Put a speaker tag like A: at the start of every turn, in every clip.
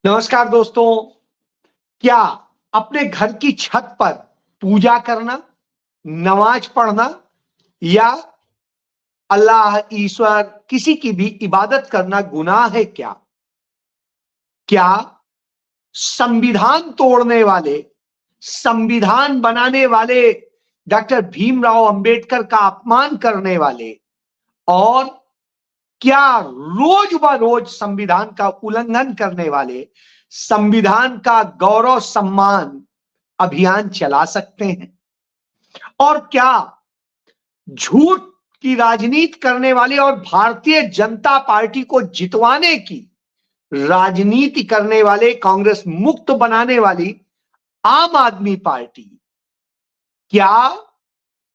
A: नमस्कार दोस्तों। क्या अपने घर की छत पर पूजा करना, नमाज पढ़ना या अल्लाह, ईश्वर, किसी की भी इबादत करना गुनाह है क्या? क्या संविधान तोड़ने वाले, संविधान बनाने वाले डॉक्टर भीमराव अंबेडकर का अपमान करने वाले और क्या रोज ब रोज संविधान का उल्लंघन करने वाले संविधान का गौरव सम्मान अभियान चला सकते हैं? और क्या झूठ की राजनीति करने वाले और भारतीय जनता पार्टी को जितवाने की राजनीति करने वाले, कांग्रेस मुक्त बनाने वाली आम आदमी पार्टी क्या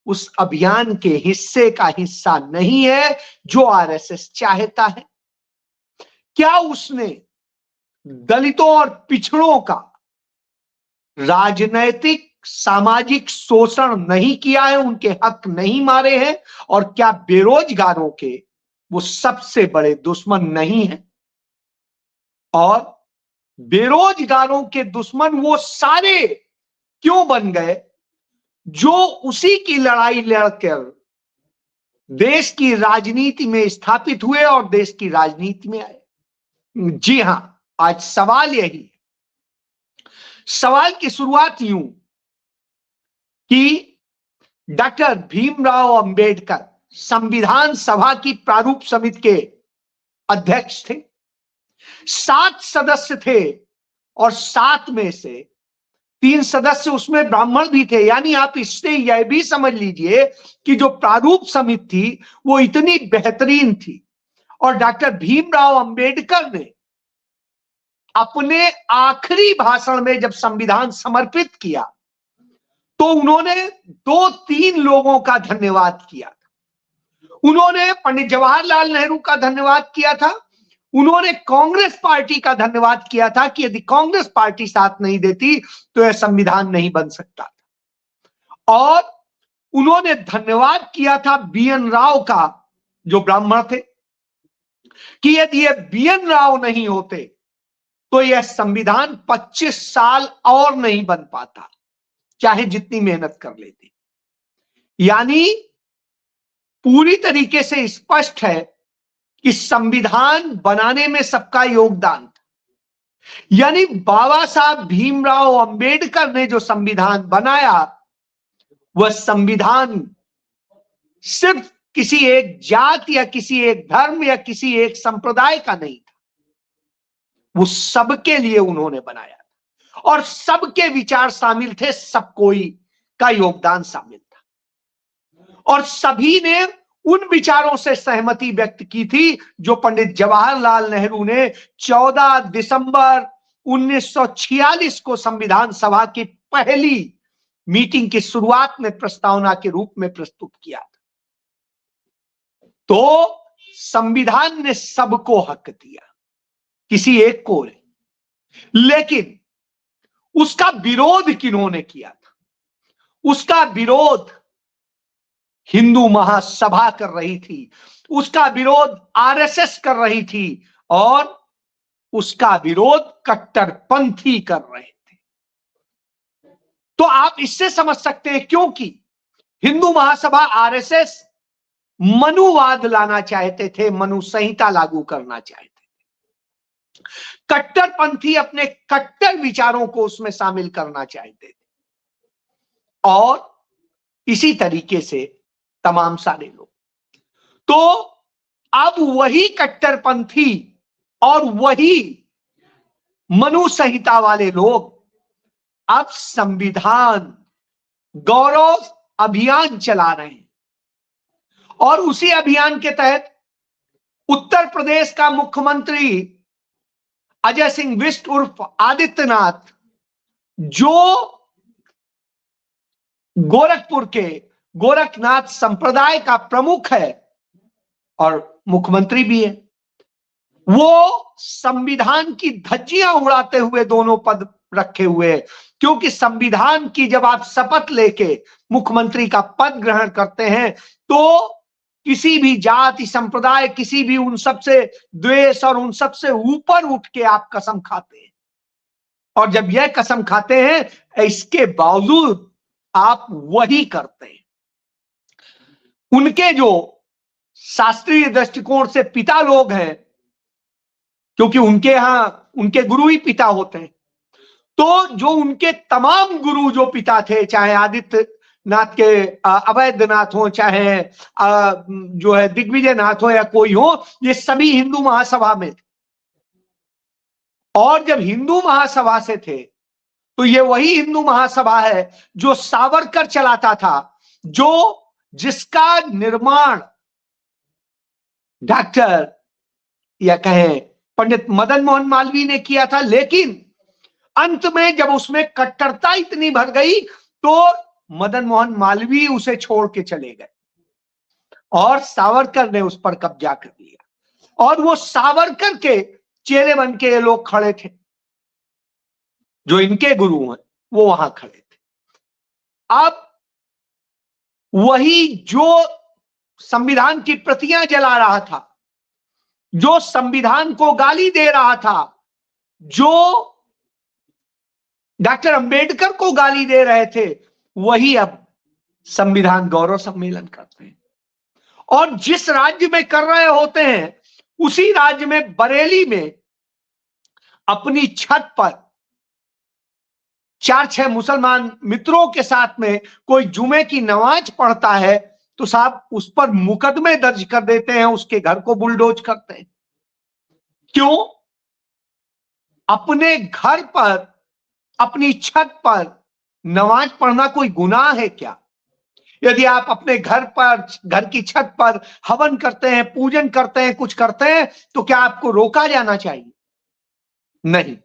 A: उस अभियान के हिस्से का हिस्सा नहीं है जो आरएसएस चाहता है? क्या उसने दलितों और पिछड़ों का राजनैतिक सामाजिक शोषण नहीं किया है, उनके हक नहीं मारे हैं? और क्या बेरोजगारों के वो सबसे बड़े दुश्मन नहीं है? और बेरोजगारों के दुश्मन वो सारे क्यों बन गए जो उसी की लड़ाई लड़कर देश की राजनीति में स्थापित हुए और देश की राजनीति में आए? जी हां, आज सवाल यही है। सवाल की शुरुआत यूं कि डॉक्टर भीमराव अंबेडकर संविधान सभा की प्रारूप समिति के अध्यक्ष थे। 7 सदस्य थे और 7 में से 3 सदस्य उसमें ब्राह्मण भी थे। यानी आप इससे यह भी समझ लीजिए कि जो प्रारूप समिति थी वो इतनी बेहतरीन थी। और डॉक्टर भीमराव अंबेडकर ने अपने आखिरी भाषण में जब संविधान समर्पित किया तो उन्होंने 2-3 लोगों का धन्यवाद किया था। उन्होंने पंडित जवाहरलाल नेहरू का धन्यवाद किया था। उन्होंने कांग्रेस पार्टी का धन्यवाद किया था कि यदि कांग्रेस पार्टी साथ नहीं देती तो यह संविधान नहीं बन सकता था। और उन्होंने धन्यवाद किया था बीएन राव का, जो ब्राह्मण थे, कि यदि ये बीएन राव नहीं होते तो यह संविधान 25 साल और नहीं बन पाता, चाहे जितनी मेहनत कर लेते। यानी पूरी तरीके से स्पष्ट है कि संविधान बनाने में सबका योगदान था। यानी बाबा साहब भीमराव अंबेडकर ने जो संविधान बनाया वह संविधान सिर्फ किसी एक जात या किसी एक धर्म या किसी एक संप्रदाय का नहीं था, वो सबके लिए उन्होंने बनाया और सबके विचार शामिल थे, सब कोई का योगदान शामिल था और सभी ने उन विचारों से सहमति व्यक्त की थी जो पंडित जवाहरलाल नेहरू ने 14 दिसंबर 1946 को संविधान सभा की पहली मीटिंग की शुरुआत में प्रस्तावना के रूप में प्रस्तुत किया था। तो संविधान ने सबको हक दिया, किसी एक को नहीं। लेकिन उसका विरोध किन्होंने किया था? उसका विरोध हिंदू महासभा कर रही थी, उसका विरोध आरएसएस कर रही थी और उसका विरोध कट्टरपंथी कर रहे थे। तो आप इससे समझ सकते हैं क्योंकि हिंदू महासभा, आरएसएस मनुवाद लाना चाहते थे, मनु संहिता लागू करना चाहते थे। कट्टरपंथी अपने कट्टर विचारों को उसमें शामिल करना चाहते थे और इसी तरीके से तमाम सारे लोग। तो अब वही कट्टरपंथी और वही मनु संहिता वाले लोग अब संविधान गौरव अभियान चला रहे हैं और उसी अभियान के तहत उत्तर प्रदेश का मुख्यमंत्री अजय सिंह बिष्ट उर्फ आदित्यनाथ, जो गोरखपुर के गोरखनाथ संप्रदाय का प्रमुख है और मुख्यमंत्री भी है, वो संविधान की धज्जियां उड़ाते हुए दोनों पद रखे हुए हैं। क्योंकि संविधान की जब आप शपथ लेके मुख्यमंत्री का पद ग्रहण करते हैं तो किसी भी जाति संप्रदाय, किसी भी उन सब से द्वेष और उन सब से ऊपर उठ के आप कसम खाते हैं और जब यह कसम खाते हैं, इसके बावजूद आप वही करते हैं। उनके जो शास्त्रीय दृष्टिकोण से पिता लोग हैं, क्योंकि उनके यहां उनके गुरु ही पिता होते हैं, तो जो उनके तमाम गुरु जो पिता थे, चाहे आदित्य नाथ के अवैधनाथ हो, चाहे जो है दिग्विजय नाथ हो या कोई हो, ये सभी हिंदू महासभा में थे। और जब हिंदू महासभा से थे, तो ये वही हिंदू महासभा है जो सावरकर चलाता था, जिसका निर्माण डॉक्टर या कहें पंडित मदन मोहन मालवीय ने किया था। लेकिन अंत में जब उसमें कट्टरता इतनी भर गई, तो मदन मोहन मालवीय उसे छोड़ के चले गए और सावरकर ने उस पर कब्जा कर लिया। और वो सावरकर के चेले बन के ये लोग खड़े थे, जो इनके गुरु हैं वो वहां खड़े थे। अब वही जो संविधान की प्रतियां जला रहा था, जो संविधान को गाली दे रहा था, जो डॉक्टर अंबेडकर को गाली दे रहे थे, वही अब संविधान गौरव सम्मेलन करते हैं। और जिस राज्य में कर रहे होते हैं, उसी राज्य में बरेली में अपनी छत पर 4-6 मुसलमान मित्रों के साथ में कोई जुमे की नमाज पढ़ता है, तो साहब उस पर मुकदमे दर्ज कर देते हैं, उसके घर को बुलडोज करते हैं। क्यों? अपने घर पर, अपनी छत पर नमाज पढ़ना कोई गुनाह है क्या? यदि आप अपने घर पर, घर की छत पर हवन करते हैं, पूजन करते हैं, कुछ करते हैं, तो क्या आपको रोका जाना चाहिए? नहीं।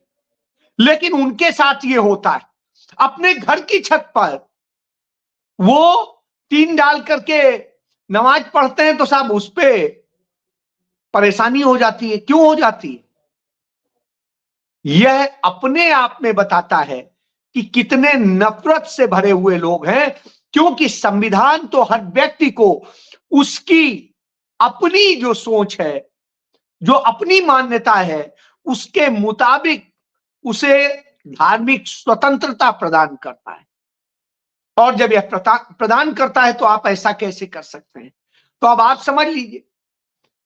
A: लेकिन उनके साथ ये होता है, अपने घर की छत पर वो टीन डाल करके नमाज पढ़ते हैं, तो साहब उस पे परेशानी हो जाती है। क्यों हो जाती है? यह अपने आप में बताता है कि कितने नफरत से भरे हुए लोग हैं, क्योंकि संविधान तो हर व्यक्ति को उसकी अपनी जो सोच है, जो अपनी मान्यता है, उसके मुताबिक उसे धार्मिक स्वतंत्रता प्रदान करता है। और जब यह प्रदान करता है, तो आप ऐसा कैसे कर सकते हैं? तो अब आप समझ लीजिए,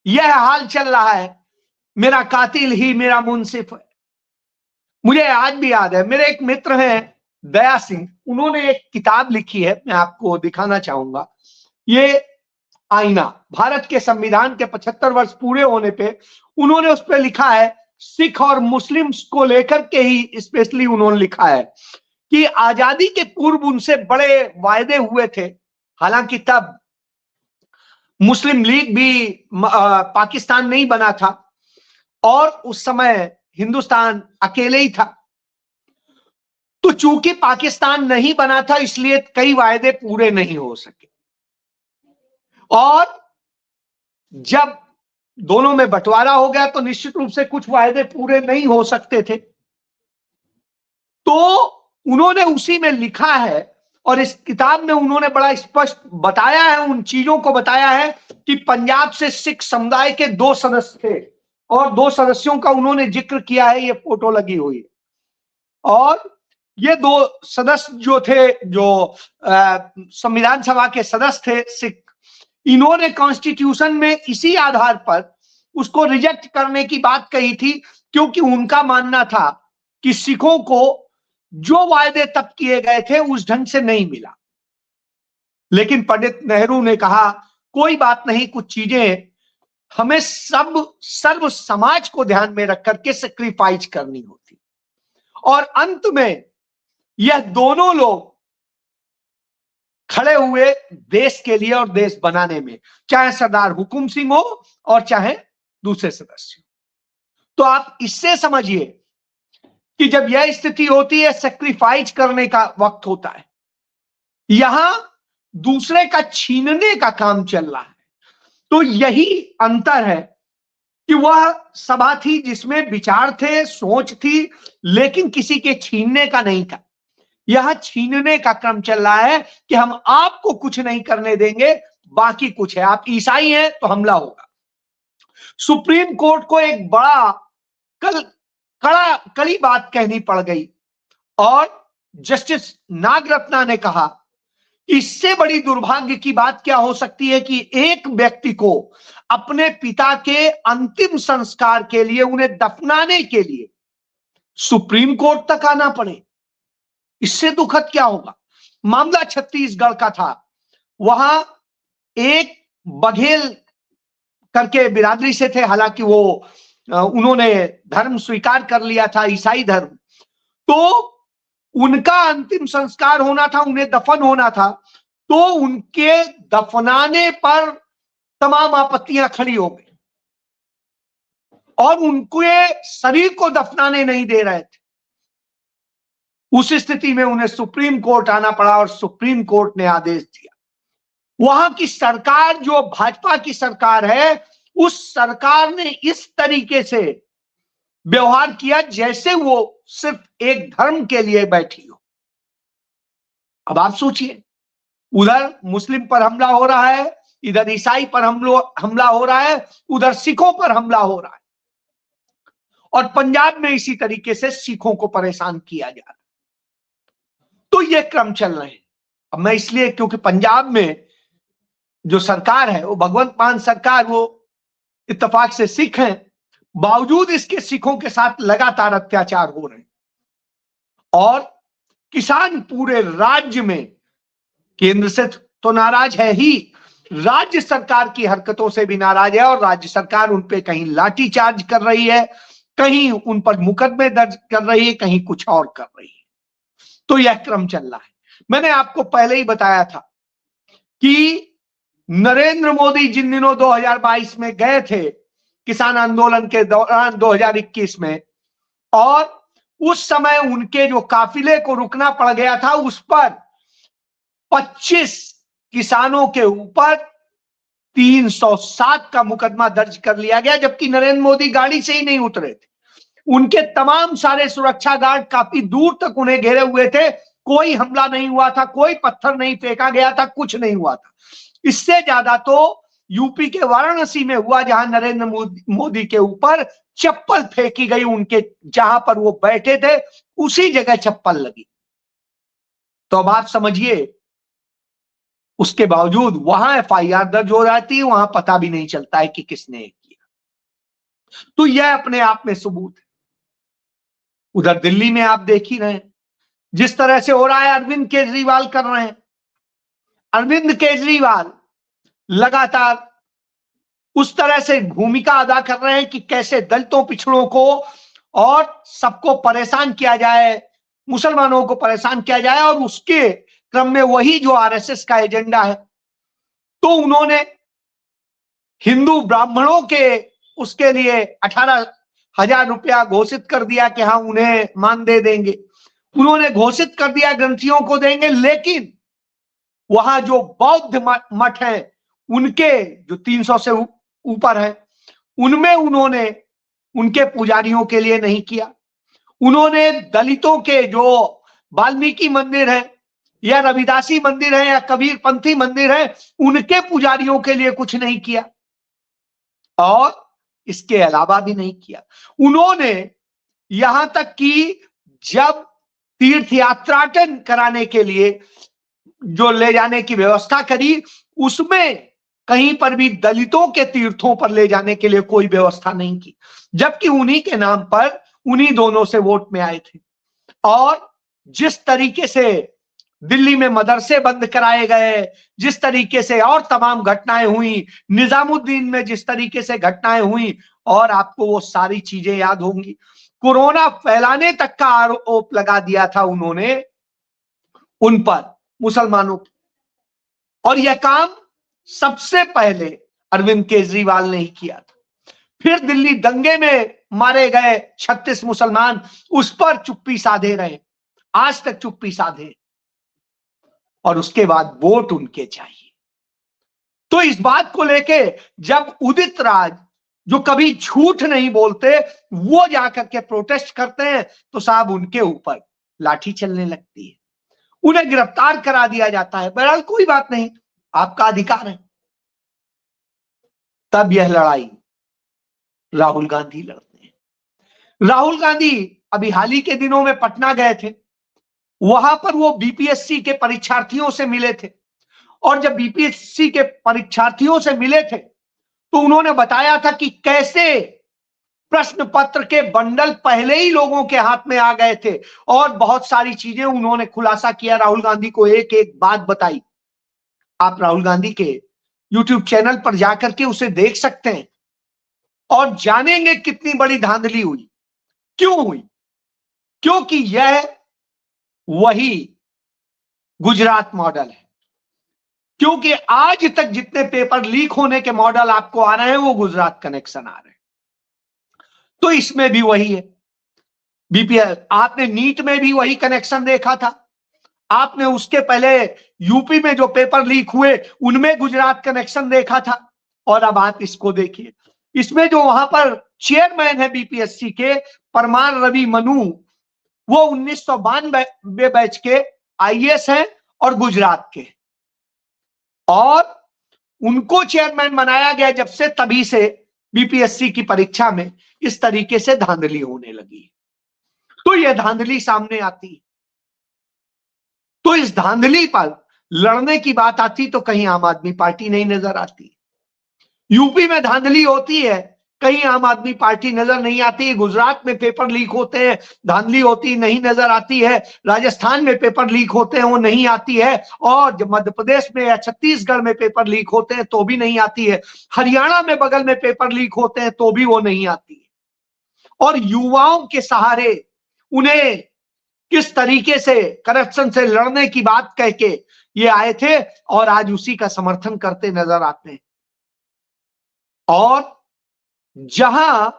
A: यह हाल चल रहा है। मेरा कातिल ही मेरा मुंसिफ है। मुझे आज भी याद है, मेरे एक मित्र हैं दया सिंह, उन्होंने एक किताब लिखी है, मैं आपको दिखाना चाहूंगा। ये आईना, भारत के संविधान के 75 वर्ष पूरे होने पे उन्होंने उस पर लिखा है, सिख और मुस्लिम्स को लेकर के ही स्पेशली उन्होंने लिखा है कि आजादी के पूर्व उनसे बड़े वायदे हुए थे। हालांकि तब मुस्लिम लीग भी पाकिस्तान नहीं बना था और उस समय हिंदुस्तान अकेले ही था। तो चूंकि पाकिस्तान नहीं बना था, इसलिए कई वायदे पूरे नहीं हो सके। और जब दोनों में बंटवारा हो गया, तो निश्चित रूप से कुछ वायदे पूरे नहीं हो सकते थे। तो उन्होंने उसी में लिखा है, और इस किताब में उन्होंने बड़ा स्पष्ट बताया है, उन चीजों को बताया है कि पंजाब से सिख समुदाय के 2 सदस्य थे, और 2 सदस्यों का उन्होंने जिक्र किया है, ये फोटो लगी हुई है। और ये 2 सदस्य जो थे, जो संविधान सभा के सदस्य थे सिख, इन्होंने कॉन्स्टिट्यूशन में इसी आधार पर उसको रिजेक्ट करने की बात कही थी, क्योंकि उनका मानना था कि सिखों को जो वायदे तब किए गए थे उस ढंग से नहीं मिला। लेकिन पंडित नेहरू ने कहा, कोई बात नहीं, कुछ चीजें हमें सर्व समाज को ध्यान में रख करके सेक्रीफाइस करनी होती। और अंत में यह दोनों लोग खड़े हुए देश के लिए और देश बनाने में, चाहे सरदार हुकुम सिंह हो और चाहे दूसरे सदस्य। तो आप इससे समझिए कि जब यह स्थिति होती है, सेक्रीफाइस करने का वक्त होता है, यहां दूसरे का छीनने का काम चल रहा है। तो यही अंतर है कि वह सभा थी जिसमें विचार थे, सोच थी, लेकिन किसी के छीनने का नहीं था। यह छीनने का क्रम चल रहा है कि हम आपको कुछ नहीं करने देंगे, बाकी कुछ है। आप ईसाई हैं तो हमला होगा। सुप्रीम कोर्ट को एक बड़ा कड़ी बात कहनी पड़ गई और जस्टिस नागरत्ना ने कहा, इससे बड़ी दुर्भाग्य की बात क्या हो सकती है कि एक व्यक्ति को अपने पिता के अंतिम संस्कार के लिए, उन्हें दफनाने के लिए सुप्रीम कोर्ट तक आना पड़े। इससे दुखद क्या होगा। मामला छत्तीसगढ़ का था। वहां एक बघेल करके बिरादरी से थे, हालांकि वो उन्होंने धर्म स्वीकार कर लिया था, ईसाई धर्म। तो उनका अंतिम संस्कार होना था, उन्हें दफन होना था। तो उनके दफनाने पर तमाम आपत्तियां खड़ी हो गई और उनके शरीर को दफनाने नहीं दे रहे थे। उस स्थिति में उन्हें सुप्रीम कोर्ट आना पड़ा और सुप्रीम कोर्ट ने आदेश दिया। वहां की सरकार, जो भाजपा की सरकार है, उस सरकार ने इस तरीके से व्यवहार किया जैसे वो सिर्फ एक धर्म के लिए बैठी हो। अब आप सोचिए, उधर मुस्लिम पर हमला हो रहा है, इधर ईसाई पर हमला हो रहा है, उधर सिखों पर हमला हो रहा है, और पंजाब में इसी तरीके से सिखों को परेशान किया जा रहा है। तो ये क्रम चल रहे हैं। अब मैं इसलिए, क्योंकि पंजाब में जो सरकार है वो भगवंत मान सरकार, वो इत्तेफाक से सिख हैं, बावजूद इसके सिखों के साथ लगातार अत्याचार हो रहे हैं। और किसान पूरे राज्य में केंद्र से तो नाराज है ही, राज्य सरकार की हरकतों से भी नाराज है, और राज्य सरकार उन पे कहीं लाठी चार्ज कर रही है, कहीं उन पर मुकदमे दर्ज कर रही है, कहीं कुछ और कर रही है। तो यह क्रम चल रहा है। मैंने आपको पहले ही बताया था कि नरेंद्र मोदी जिन दिनों 2022 में गए थे किसान आंदोलन के दौरान 2021 में, और उस समय उनके जो काफिले को रुकना पड़ गया था, उस पर 25 किसानों के ऊपर 307 का मुकदमा दर्ज कर लिया गया, जबकि नरेंद्र मोदी गाड़ी से ही नहीं उतरे थे। उनके तमाम सारे सुरक्षा गार्ड काफी दूर तक उन्हें घेरे हुए थे। कोई हमला नहीं हुआ था, कोई पत्थर नहीं फेंका गया था, कुछ नहीं हुआ था। इससे ज्यादा तो यूपी के वाराणसी में हुआ, जहां नरेंद्र मोदी के ऊपर चप्पल फेंकी गई, उनके जहां पर वो बैठे थे उसी जगह चप्पल लगी। तो अब आप समझिए, उसके बावजूद वहां एफआईआर दर्ज हो जाती है, वहां पता भी नहीं चलता है कि किसने किया। तो यह अपने आप में सबूत है। उधर दिल्ली में आप देख ही रहे हैं जिस तरह से हो रहा है, अरविंद केजरीवाल कर रहे हैं। अरविंद केजरीवाल लगातार उस तरह से भूमिका अदा कर रहे हैं कि कैसे दलितों, पिछड़ों को और सबको परेशान किया जाए, मुसलमानों को परेशान किया जाए, और उसके क्रम में वही जो आरएसएस का एजेंडा है। तो उन्होंने हिंदू ब्राह्मणों के उसके लिए 18,000 रुपया घोषित कर दिया कि हाँ उन्हें मान दे देंगे। उन्होंने घोषित कर दिया ग्रंथियों को देंगे, लेकिन वहां जो बौद्ध मठ है उनके जो 300 से ऊपर है, उनमें उन्होंने उनके पुजारियों के लिए नहीं किया। उन्होंने दलितों के जो वाल्मीकि मंदिर है या रविदासी मंदिर है या कबीर पंथी मंदिर है, उनके पुजारियों के लिए कुछ नहीं किया, और इसके अलावा भी नहीं किया। उन्होंने यहां तक कि जब तीर्थ यात्राटन कराने के लिए जो ले जाने की व्यवस्था करी, उसमें कहीं पर भी दलितों के तीर्थों पर ले जाने के लिए कोई व्यवस्था नहीं की, जबकि उन्हीं के नाम पर उन्हीं दोनों से वोट में आए थे। और जिस तरीके से दिल्ली में मदरसे बंद कराए गए, जिस तरीके से और तमाम घटनाएं हुई, निजामुद्दीन में जिस तरीके से घटनाएं हुई, और आपको वो सारी चीजें याद होंगी। कोरोना फैलाने तक का आरोप लगा दिया था उन्होंने उन पर, मुसलमानों पर, और यह काम सबसे पहले अरविंद केजरीवाल ने ही किया था। फिर दिल्ली दंगे में मारे गए 36 मुसलमान, उस पर चुप्पी साधे रहे, आज तक चुप्पी साधे, और उसके बाद वोट उनके चाहिए। तो इस बात को लेके जब उदित राज, जो कभी झूठ नहीं बोलते, वो जाकर के प्रोटेस्ट करते हैं, तो साहब उनके ऊपर लाठी चलने लगती है, उन्हें गिरफ्तार करा दिया जाता है। बहरहाल कोई बात नहीं, आपका अधिकार है। तब यह लड़ाई राहुल गांधी लड़ते हैं। राहुल गांधी अभी हाल ही के दिनों में पटना गए थे, वहां पर वो बीपीएससी के परीक्षार्थियों से मिले थे, और जब बीपीएससी के परीक्षार्थियों से मिले थे तो उन्होंने बताया था कि कैसे प्रश्न पत्र के बंडल पहले ही लोगों के हाथ में आ गए थे, और बहुत सारी चीजें उन्होंने खुलासा किया, राहुल गांधी को एक एक बात बताई। आप राहुल गांधी के यूट्यूब चैनल पर जाकर के उसे देख सकते हैं और जानेंगे कितनी बड़ी धांधली हुई, क्यों हुई। क्योंकि यह वही गुजरात मॉडल है। क्योंकि आज तक जितने पेपर लीक होने के मॉडल आपको आ रहे हैं वो गुजरात कनेक्शन आ रहे हैं। तो इसमें भी वही है। बीपीएल, आपने नीट में भी वही कनेक्शन देखा था, आपने उसके पहले यूपी में जो पेपर लीक हुए उनमें गुजरात कनेक्शन देखा था, और अब आप इसको देखिए। इसमें जो वहां पर चेयरमैन है बीपीएससी के, परमार रवि मनु, वो 1992 बैच के आईएएस हैं और गुजरात के, और उनको चेयरमैन बनाया गया जब से, तभी से बीपीएससी की परीक्षा में इस तरीके से धांधली होने लगी। तो यह धांधली सामने आती, तो इस धांधली पर लड़ने की बात आती तो कहीं आम आदमी पार्टी नहीं नजर आती। यूपी में धांधली होती है, कहीं आम आदमी पार्टी नजर नहीं आती। गुजरात में पेपर लीक होते हैं, धांधली होती नहीं नजर आती है। राजस्थान में पेपर लीक होते हैं, वो नहीं आती है। और जब मध्य प्रदेश में या छत्तीसगढ़ में पेपर लीक होते हैं तो भी नहीं आती है। हरियाणा में बगल में पेपर लीक होते हैं तो भी वो नहीं आती है। और युवाओं के सहारे उन्हें किस तरीके से करप्शन से लड़ने की बात कह के ये आए थे, और आज उसी का समर्थन करते नजर आते हैं। और जहां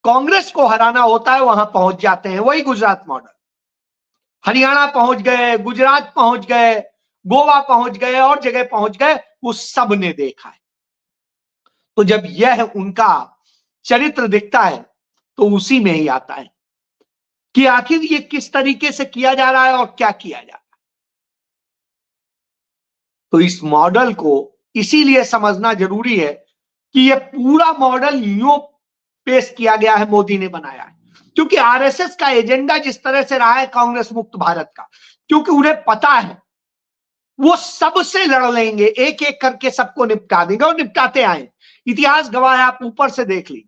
A: कांग्रेस को हराना होता है वहां पहुंच जाते हैं, वही गुजरात मॉडल। हरियाणा पहुंच गए, गुजरात पहुंच गए, गोवा पहुंच गए, और जगह पहुंच गए, वो सब ने देखा है। तो जब यह उनका चरित्र दिखता है तो उसी में ही आता है कि आखिर ये किस तरीके से किया जा रहा है और क्या किया जा रहा है। तो इस मॉडल को इसीलिए समझना जरूरी है कि यह पूरा मॉडल यूं पेश किया गया है, मोदी ने बनाया है। क्योंकि आरएसएस का एजेंडा जिस तरह से रहा है कांग्रेस मुक्त भारत का, क्योंकि उन्हें पता है वो सबसे लड़ लेंगे, एक एक करके सबको निपटा देंगे, और निपटाते आए। इतिहास गवाह है, आप ऊपर से देख लीजिए।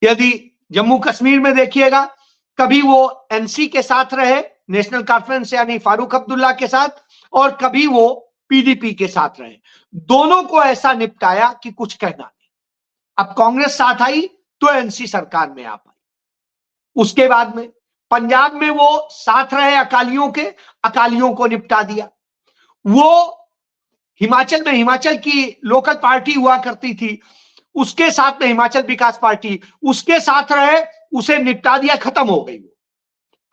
A: यदि जम्मू कश्मीर में देखिएगा, कभी वो एनसी के साथ रहे, नेशनल कॉन्फ्रेंस यानी फारूक अब्दुल्ला के साथ, और कभी वो पीडीपी के साथ रहे। दोनों को ऐसा निपटाया कि कुछ कहना नहीं। अब कांग्रेस साथ आई तो एनसी सरकार में आ पाई। उसके बाद में पंजाब में वो साथ रहे अकालियों के, अकालियों को निपटा दिया। वो हिमाचल में, हिमाचल की लोकल पार्टी हुआ करती थी, उसके साथ में हिमाचल विकास पार्टी, उसके साथ रहे, उसे निपटा दिया, खत्म हो गई।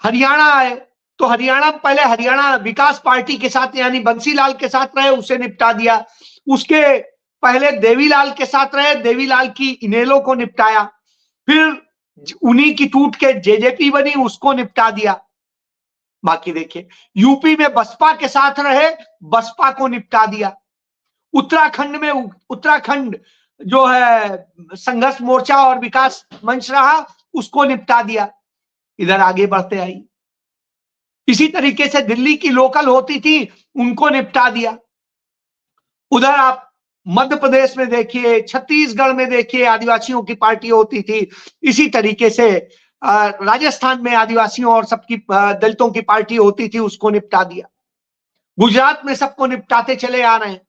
A: हरियाणा आए तो हरियाणा पहले हरियाणा विकास पार्टी के साथ यानी बंसीलाल के साथ रहे, उसे निपटा दिया। उसके पहले देवीलाल के साथ रहे, देवीलाल की इनेलो को निपटाया। फिर उन्हीं की टूट के जेजेपी बनी, उसको निपटा दिया। बाकी देखिए, यूपी में बसपा के साथ रहे, बसपा को निपटा दिया। उत्तराखंड में, उत्तराखंड जो है संघर्ष मोर्चा और विकास मंच रहा, उसको निपटा दिया। इधर आगे बढ़ते आई। इसी तरीके से दिल्ली की लोकल होती थी, उनको निपटा दिया। उधर आप मध्य प्रदेश में देखिए, छत्तीसगढ़ में देखिए, आदिवासियों की पार्टी होती थी। इसी तरीके से राजस्थान में आदिवासियों और सबकी दलितों की पार्टी होती थी, उसको निपटा दिया। गुजरात में सबको निपटाते चले आ रहे हैं।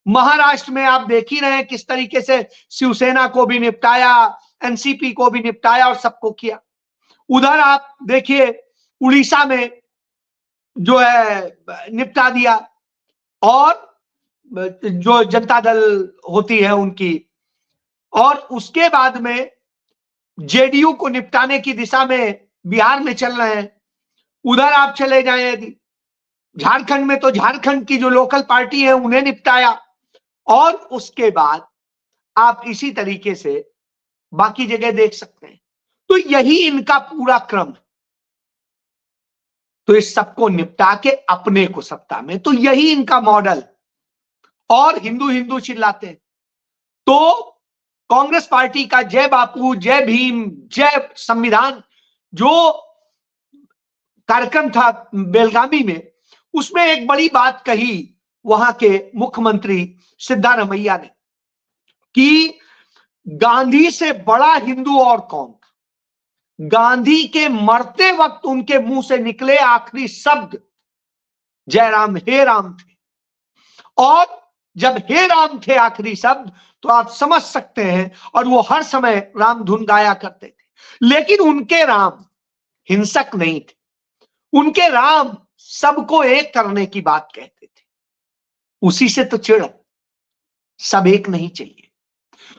A: महाराष्ट्र में आप देख ही रहे हैं किस तरीके से शिवसेना को भी निपटाया, एनसीपी को भी निपटाया, और सबको किया। उधर आप देखिए उड़ीसा में जो है निपटा दिया, और जो जनता दल होती है उनकी, और उसके बाद में जेडीयू को निपटाने की दिशा में बिहार में चल रहे हैं। उधर आप चले जाएं यदि झारखंड में, तो झारखंड की जो लोकल पार्टी है उन्हें निपटाया, और उसके बाद आप इसी तरीके से बाकी जगह देख सकते हैं। तो यही इनका पूरा क्रम है। तो इस सबको निपटा के अपने को सत्ता में, तो यही इनका मॉडल। और हिंदू हिंदू चिल्लाते हैं। तो कांग्रेस पार्टी का जय बापू, जय भीम, जय संविधान जो कार्यक्रम था बेलगामी में, उसमें एक बड़ी बात कही वहां के मुख्यमंत्री सिद्धारमैया ने कि गांधी से बड़ा हिंदू और कौन था। गांधी के मरते वक्त उनके मुंह से निकले आखिरी शब्द जयराम हे राम थे, और जब हे राम थे आखिरी शब्द तो आप समझ सकते हैं, और वो हर समय राम धुन गाया करते थे। लेकिन उनके राम हिंसक नहीं थे, उनके राम सबको एक करने की बात कहते थे। उसी से तो चिढ़, सब एक नहीं चाहिए,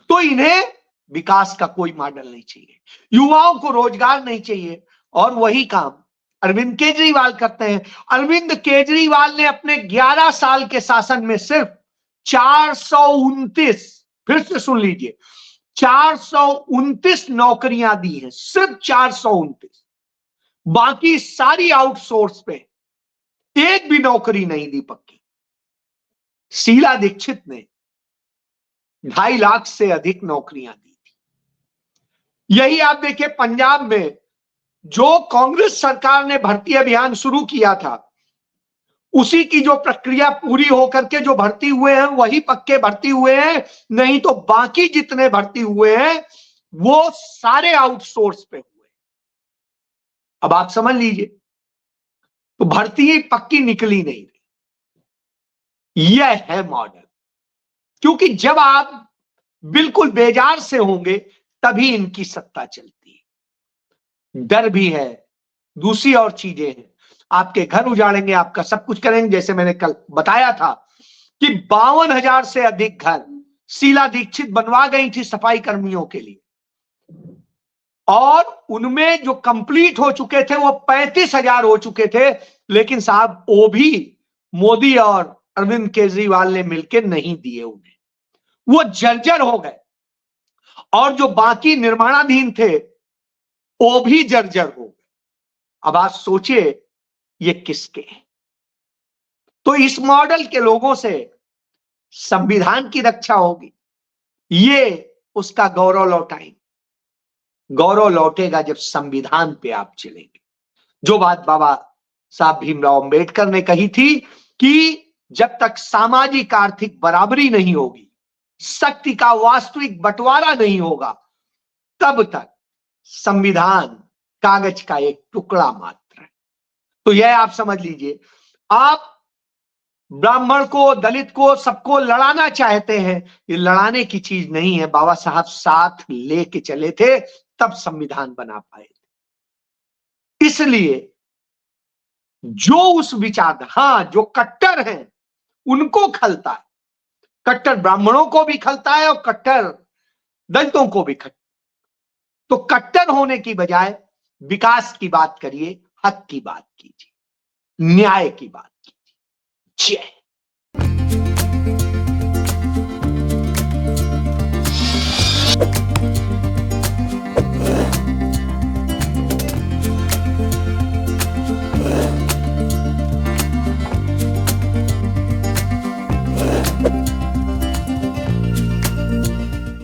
A: तो इन्हें विकास का कोई मॉडल नहीं चाहिए, युवाओं को रोजगार नहीं चाहिए, और वही काम अरविंद केजरीवाल करते हैं। अरविंद केजरीवाल ने अपने 11 साल के शासन में सिर्फ 429, फिर से सुन लीजिए, 429 नौकरियां दी हैं, सिर्फ 429। बाकी सारी आउटसोर्स पे, एक भी नौकरी नहीं दी पक्की। शीला दीक्षित ने 2.5 लाख से अधिक नौकरियां दी थी। यही आप देखिए पंजाब में जो कांग्रेस सरकार ने भर्ती अभियान शुरू किया था, उसी की जो प्रक्रिया पूरी होकर के जो भर्ती हुए हैं वही पक्के भर्ती हुए हैं, नहीं तो बाकी जितने भर्ती हुए हैं वो सारे आउटसोर्स पे हुए। अब आप समझ लीजिए, तो भर्ती ही पक्की निकली नहीं रही। यह है मॉडल, क्योंकि जब आप बिल्कुल बेजार से होंगे तभी इनकी सत्ता चलती है। डर भी है, दूसरी और चीजें हैं, आपके घर उजाड़ेंगे, आपका सब कुछ करेंगे। जैसे मैंने कल बताया था कि 52,000 से अधिक घर शीला दीक्षित बनवा गई थी सफाई कर्मियों के लिए, और उनमें जो कंप्लीट हो चुके थे वो 35,000 हो चुके थे। लेकिन साहब वो भी मोदी और अरविंद केजरीवाल ने मिलकर नहीं दिए उन्हें, वो जर्जर हो गए, और जो बाकी निर्माणाधीन थे वो भी जर्जर हो गए। अब आप सोचिए ये किसके हैं? तो इस मॉडल के लोगों से संविधान की रक्षा होगी, ये उसका गौरव लौटाएंगे। गौरव लौटेगा जब संविधान पे आप चलेंगे। जो बात बाबा साहब भीमराव अंबेडकर ने कही थी कि जब तक सामाजिक आर्थिक बराबरी नहीं होगी, शक्ति का वास्तविक बंटवारा नहीं होगा, तब तक संविधान कागज का एक टुकड़ा मात्र है। तो यह आप समझ लीजिए, आप ब्राह्मण को, दलित को, सबको लड़ाना चाहते हैं, ये लड़ाने की चीज नहीं है। बाबा साहब साथ लेके चले थे, तब संविधान बना पाए थे। इसलिए जो उस विचार, हाँ, जो कट्टर हैं उनको खलता है, कट्टर ब्राह्मणों को भी खलता है और कट्टर दलितों को भी खलता। तो कट्टर होने की बजाय विकास की बात करिए, हक की बात कीजिए, न्याय की बात कीजिए। जय